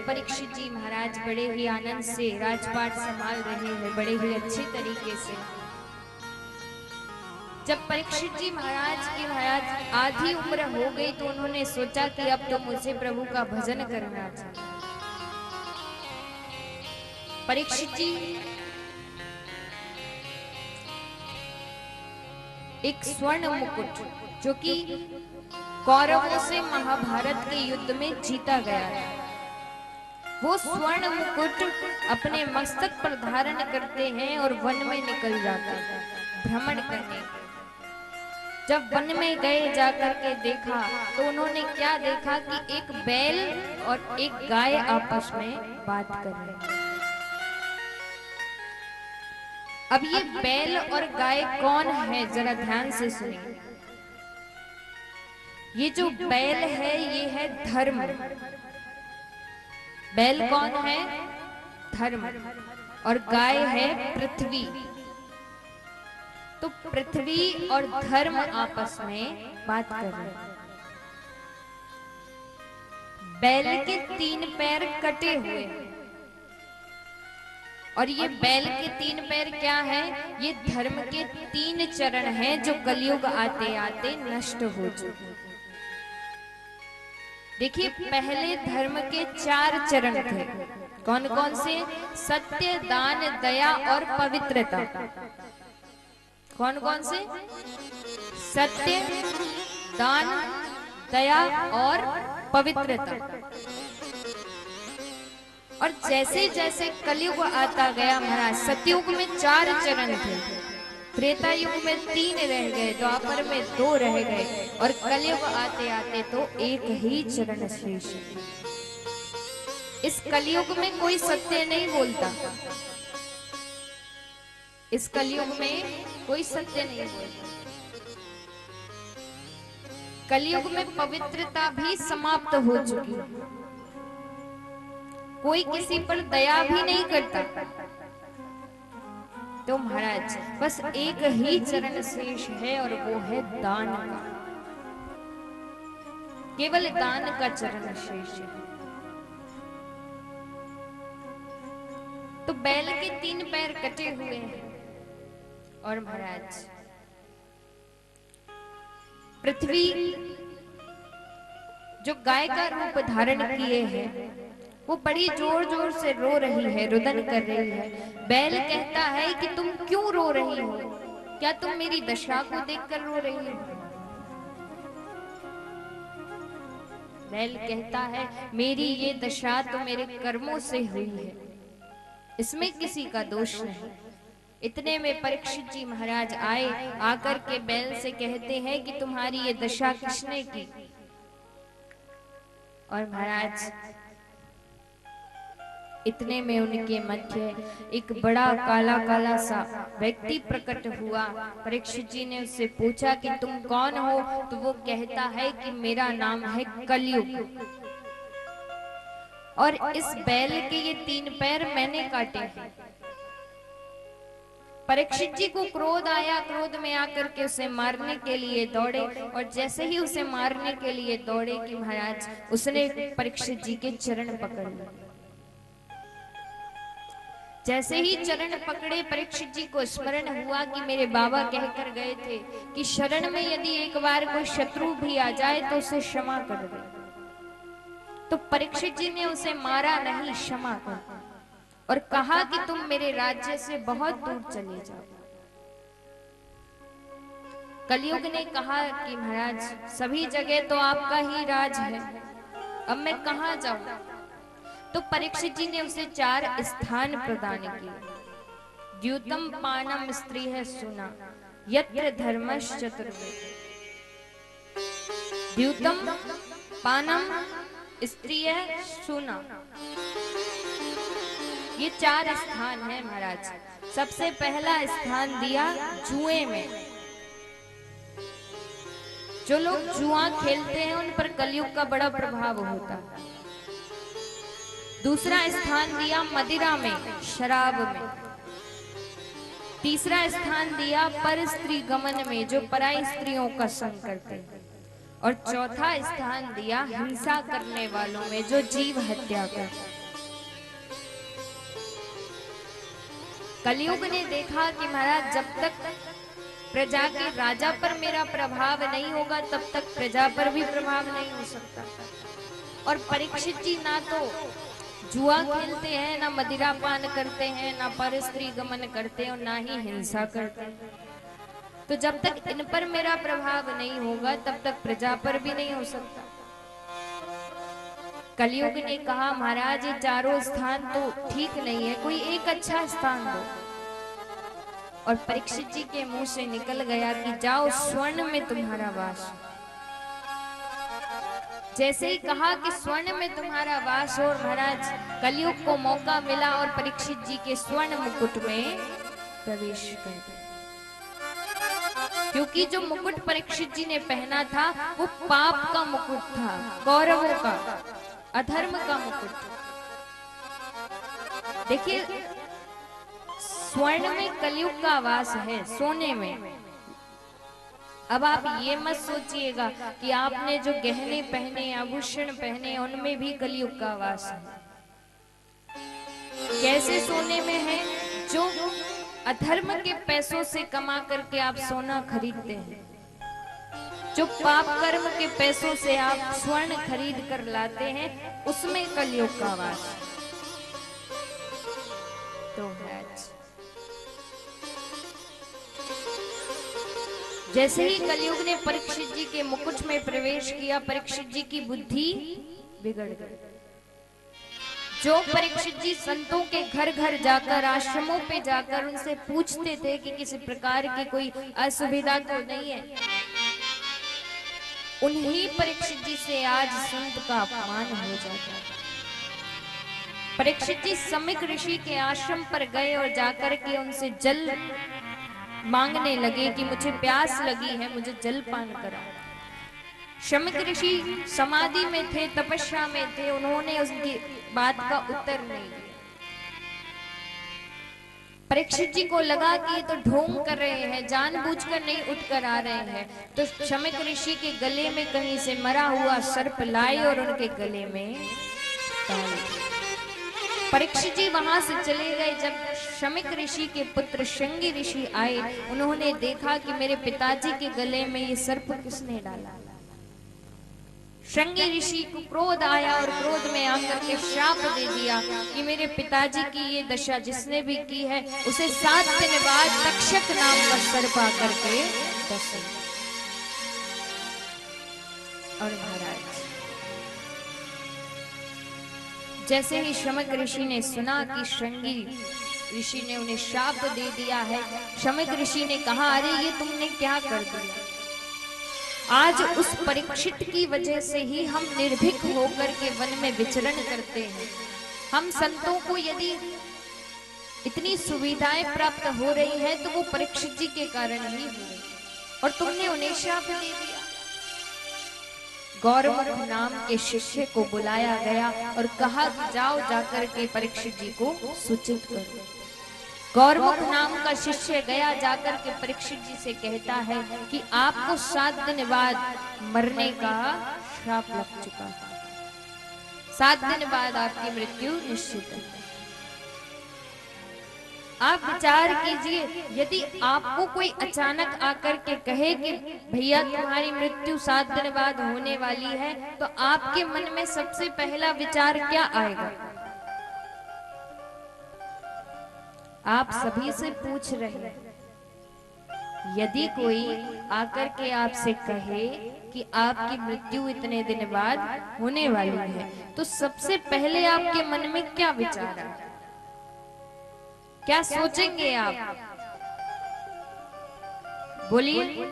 परीक्षित जी महाराज बड़े ही आनंद से राजपाट संभाल रहे हैं, बड़े ही अच्छे तरीके से। जब परीक्षित जी महाराज की महाराज आधी उम्र हो गई तो उन्होंने सोचा कि अब तो मुझे प्रभु का भजन करना चाहिए। परीक्षित जी एक स्वर्ण मुकुट जो कि कौरवों से महाभारत के युद्ध में जीता गया है, वो स्वर्ण मुकुट अपने मस्तक पर धारण करते हैं और वन में निकल जाते हैं भ्रमण करने। जब वन में गए जाकर के देखा तो उन्होंने क्या देखा कि एक बैल और एक गाय आपस में बात कर रहे हैं। अब ये बैल और गाय कौन है, जरा ध्यान से सुनिए। ये जो बैल है ये है धर्म। बैल कौन है? धर्म। और गाय है पृथ्वी। तो पृथ्वी और धर्म आपस में बात कर रहे हैं। बैल के 3 पैर कटे हुए हैं और ये बैल के 3 पैर क्या है? ये धर्म के 3 चरण हैं जो कलयुग आते आते नष्ट हो चुके। देखिए, पहले धर्म के 4 चरण थे। कौन कौन से? सत्य, दान, दया और पवित्रता। कौन कौन से? सत्य, दान, दया और पवित्रता। और जैसे जैसे कलयुग आता गया महाराज, सतयुग में 4 चरण थे, त्रेता युग में 3 रह गए, द्वापर में 2 रह गए और कलयुग आते आते तो 1 ही चरण शेष है। इस कलयुग में कोई सत्य नहीं बोलता। इस कलयुग में कोई सत्य नहीं बोलता। कलयुग में पवित्रता भी समाप्त हो चुकी है। कोई किसी पर दया भी नहीं करता। तो महाराज बस 1 ही चरण शेष है और वो है दान का। केवल दान का चरण शेष है। तो बैल के 3 पैर कटे हुए हैं और महाराज पृथ्वी जो गाय का रूप धारण किए है वो बड़ी जोर जोर से रो रही है, रुदन कर रही है। बैल कहता है कि तुम क्यों रो रही हो? क्या तुम मेरी दशा को देखकर रो रही हो? बैल कहता है मेरी ये दशा तो मेरे कर्मों से हुई है, इसमें किसी का दोष नहीं। इतने में परीक्षित जी महाराज आए, आकर के बैल से कहते हैं कि तुम्हारी ये दशा किसने की? और महाराज इतने में उनके मध्य एक बड़ा काला काला सा व्यक्ति प्रकट हुआ। परीक्षित जी ने उससे पूछा कि तुम कौन हो? तो वो कहता है कि मेरा नाम है कलयुग और इस बैल के ये 3 पैर मैंने काटे हैं। परीक्षित जी को क्रोध आया, क्रोध में आकर के उसे मारने के लिए दौड़े और जैसे ही उसे मारने के लिए दौड़े कि महाराज उसने परीक्षित जी के चरण पकड़ लिए। जैसे ही चरण पकड़े परीक्षित जी को स्मरण हुआ कि मेरे बाबा कहकर गए थे कि शरण में यदि एक बार कोई शत्रु भी आ जाए तो उसे क्षमा कर दे। तो परीक्षित जी ने उसे मारा नहीं, क्षमा कर और कहा कि तुम मेरे राज्य से बहुत दूर चले जाओ। कलयुग ने कहा कि महाराज सभी जगह तो आपका ही राज है, अब मैं कहां जाऊं? तो परीक्षित जी ने उसे 4 स्थान प्रदान किए। द्यूतम पानम स्त्री है सुना, यत्र धर्मश्च चतुर्वेद। द्यूतम पानम स्त्री है सुना, ये 4 स्थान है महाराज। सबसे पहला स्थान दिया जुए में। जो लोग जुआ खेलते हैं उन पर कलयुग का बड़ा प्रभाव होता है। दूसरा स्थान दिया मदिरा में, शराब में। तीसरा स्थान दिया पर स्त्री गमन में, जो पराई स्त्रियों का संग करते हैं। और चौथा स्थान दिया हिंसा करने वालों में, जो जीव हत्या करते हैं। कलयुग ने देखा कि महाराज जब तक प्रजा के राजा पर मेरा प्रभाव नहीं होगा तब तक प्रजा पर भी प्रभाव नहीं हो सकता। और परीक्षित जी ना तो जुआ खेलते हैं, ना मदिरा पान करते हैं, ना पर स्त्री गमन करते हैं और ना ही हिंसा करते हैं। तो जब तक इन पर मेरा प्रभाव नहीं होगा तब तक प्रजा पर भी नहीं हो सकता। कलयुग ने कहा महाराज ये चारों स्थान तो ठीक नहीं है, कोई एक अच्छा स्थान दो। और परीक्षित जी के मुंह से निकल गया कि जाओ स्वर्ण में तुम्हारा वास। जैसे ही कहा कि स्वर्ण में तुम्हारा वास, और महाराज कलयुग को मौका मिला और परीक्षित जी के स्वर्ण मुकुट में प्रवेश कर गए। क्योंकि जो मुकुट परीक्षित जी ने पहना था वो पाप का मुकुट था, कौरवों का, अधर्म का मुकुट। देखिए स्वर्ण में कलयुग का वास है, सोने में। अब आप ये मत सोचिएगा कि आपने जो गहने पहने, आभूषण पहने, उनमें भी कलयुग का वास है। कैसे सोने में है? जो अधर्म के पैसों से कमा करके आप सोना खरीदते हैं, जो पाप कर्म के पैसों से आप स्वर्ण खरीद कर लाते हैं, उसमें कलयुग का वास है। तो है जैसे ही कलयुग ने परीक्षित जी के मुकुट में प्रवेश किया, परीक्षित जी की बुद्धि बिगड़ गई। जो परीक्षित जी संतों के घर घर जाकर, आश्रमों पे जाकर उनसे पूछते थे कि किसी प्रकार की कोई असुविधा तो नहीं है, उन्हीं परीक्षित जी से आज संत का अपमान हो जाता है। परीक्षित जी समिक ऋषि के आश्रम पर गए और जाकर के उनसे जल मांगने लगे कि मुझे प्यास लगी है, मुझे जल पान कराओ। शमिक ऋषि समाधि में थे, तपस्या में थे, उन्होंने उसकी बात का उत्तर नहीं दिया। परीक्षित जी को लगा कि ये तो ढोंग कर रहे हैं, जानबूझकर नहीं उठकर आ रहे हैं। तो शमिक ऋषि के गले में कहीं से मरा हुआ सर्प लाए और उनके गले में डाल दिया। परीक्षित जी वहां से चले गए। जब शमिक ऋषि के पुत्र श्रृंगी ऋषि आए, उन्होंने देखा कि मेरे पिताजी के गले में ये सर्प किसने डाला। श्रृंगी ऋषि को क्रोध आया और क्रोध में आकर के श्राप दे दिया कि मेरे पिताजी की ये दशा जिसने भी की है उसे 7 दिन बाद तक्षक नाम का सर्प आकर के डसे। और महाराज जैसे ही शमिक ऋषि ने सुना कि श्रृंगी ऋषि ने उन्हें श्राप दे दिया है, शमिक ऋषि ने कहा अरे ये तुमने क्या कर दिया। आज उस परीक्षित की वजह से ही हम निर्भीक होकर के वन में विचरण करते हैं। हम संतों को यदि इतनी सुविधाएं प्राप्त हो रही है तो वो परीक्षित जी के कारण ही हो रही, और तुमने उन्हें श्राप दे दिया। गौरमुख नाम के शिष्य को बुलाया गया और कहा कि जाओ जाकर के परीक्षित जी को सूचित करो। गौरमुख नाम का शिष्य गया, जाकर के परीक्षित जी से कहता है कि आपको 7 दिन बाद मरने का श्राप लग चुका है, 7 दिन बाद आपकी मृत्यु निश्चित है। आप विचार कीजिए, यदि आपको कोई अचानक आकर के कहे कि भैया तुम्हारी मृत्यु 7 दिन बाद होने वाली है, तो आपके मन में सबसे पहला विचार क्या आएगा? आप सभी से पूछ रहे हैं, यदि कोई आकर के आपसे कहे कि आपकी मृत्यु इतने दिन बाद होने वाली है, तो सबसे पहले आपके मन में क्या विचार आए? क्या सोचेंगे आप? बोलिए।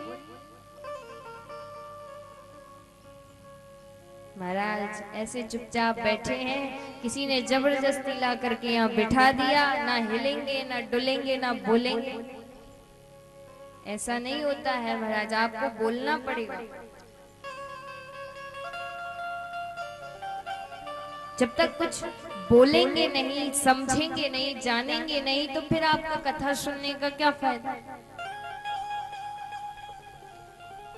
महाराज ऐसे चुपचाप बैठे हैं, किसी ने जबरदस्ती ला करके यहाँ बिठा दिया, ना हिलेंगे, ना डुलेंगे, ना बोलेंगे। ऐसा नहीं होता है महाराज, आपको बोलना पड़ेगा। जब तक कुछ बोलेंगे नहीं, समझेंगे नहीं, जानेंगे नहीं, तो फिर आपका कथा सुनने का क्या फायदा?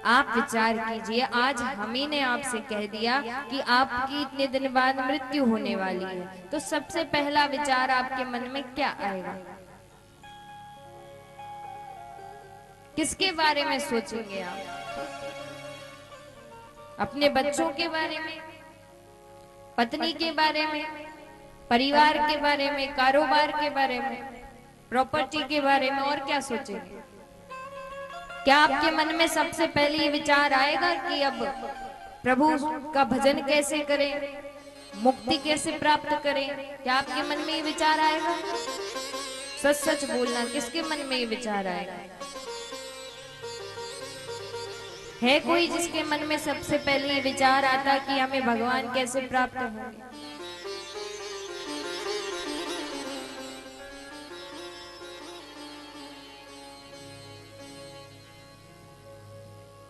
आप विचार कीजिए, आज हम ही ने आपसे कह दिया कि आपकी इतने दिन बाद मृत्यु होने वाली है, तो सबसे पहला विचार आपके मन में क्या आएगा? किसके बारे में सोचेंगे आप? अपने बच्चों के बारे में, पत्नी के बारे में, परिवार के बारे में, कारोबार के बारे में, प्रॉपर्टी के बारे में, और क्या सोचेंगे? क्या आपके मन में सबसे पहले ये विचार आएगा कि अब प्रभु का भजन कैसे करें, मुक्ति कैसे प्राप्त करें? क्या आपके मन में ये विचार आएगा? सच सच बोलना, किसके मन में ये विचार आएगा? है कोई जिसके मन में सबसे पहले ये विचार आता कि हमें भगवान कैसे प्राप्त होंगे?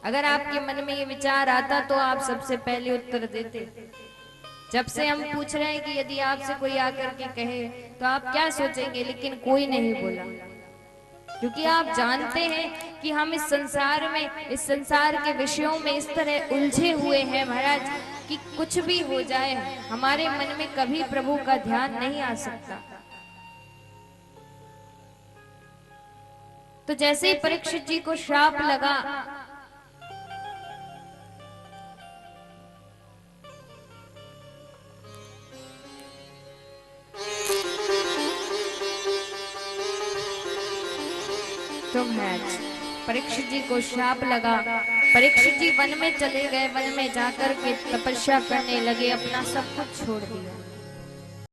अगर आपके मन में ये विचार आता तो आप सबसे पहले उत्तर देते। जब से हम पूछ रहे हैं कि यदि आपसे कोई आकर के कहे तो आप क्या सोचेंगे, लेकिन कोई नहीं बोला, क्योंकि आप जानते हैं कि हम इस संसार में, इस संसार के विषयों में इस तरह उलझे हुए हैं महाराज कि कुछ भी हो जाए हमारे मन में कभी प्रभु का ध्यान नहीं आ सकता। तो जैसे ही परीक्षित जी को श्राप लगा, तुम है परीक्षित जी को श्राप लगा। परीक्षित जी वन में चले गए, वन में जाकर के तपस्या करने लगे, अपना सब कुछ छोड़ दिया।